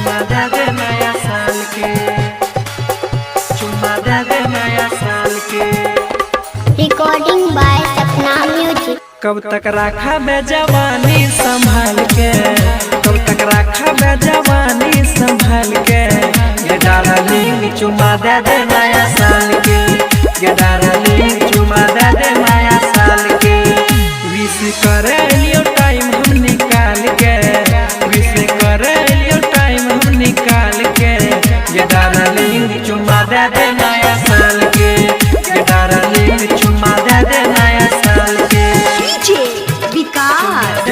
चुम्मा दे दे नया साल के, चुम्मा दे दे नया साल के। Recording by Sapna music. कब तक रखा मैं जवानी संभाल के, कब तक रखा मैं जवानी संभाल के। ये डार्लिंग चुम्मा दे दे नया साल के, ये डार्लिंग चुम्मा दे दे नया साल के। विश करे लियो टाइम हम निकाल के, विश करे लियो टाइम हम निकाल के। ये डार्लिंग चुम्मा दे दे नया साल के, ये डार्लिंग चुम्मा दे दे नया साल के। विकास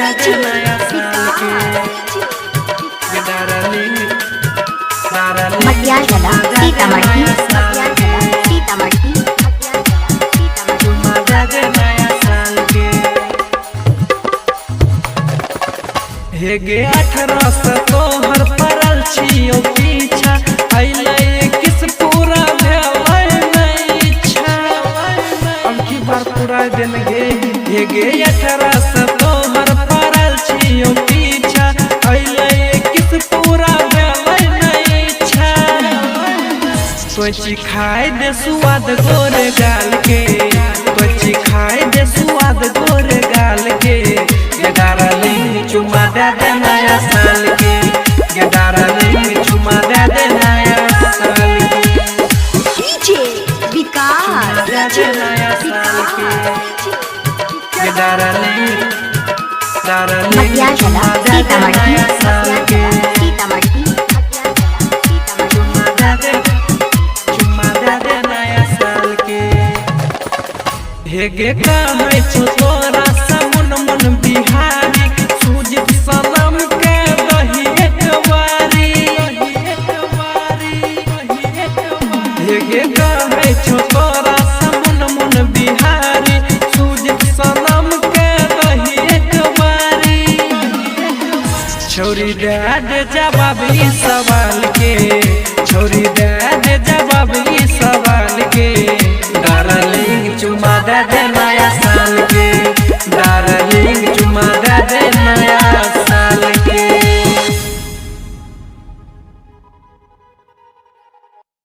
मटिया जला सीतामढ़ी, सीतामढ़ी। हे गे 18 से तोहर पड़ल छियो पीछा, अइले किस पूरा भेलै नहीं इच्छा। अब की बार पूरा दिन गे, हे गे 18 से तोहर पड़ल छियो पीछा, अइले किस पूरा भेलै नहीं इच्छा। कोई खाए दे स्वाद गोरे गाल के, कोई खाए दे स्वाद गोरे गाल के। ये डार्लिंग चुम्मा दे दे नया साल के, ये डार्लिंग चुम्मा दे दे नया साल के। विकास दे दे नया साल के, ये डार्लिंग मटिया जला चुम्मा दे दे सीतामढ़ी, नया साल के। सीतामढ़ी। चुम्मा दे दे नया साल के। हे गे कहै छो तोरा समुन मन बिहारी, सूजित सनम के रही एक बारी। हे गे कहै छो तोरा समुन मन बिहारी, सूजित सनम के रही एक बारी। छोरी दे दे जवाब ई सवाल के, छोरी दे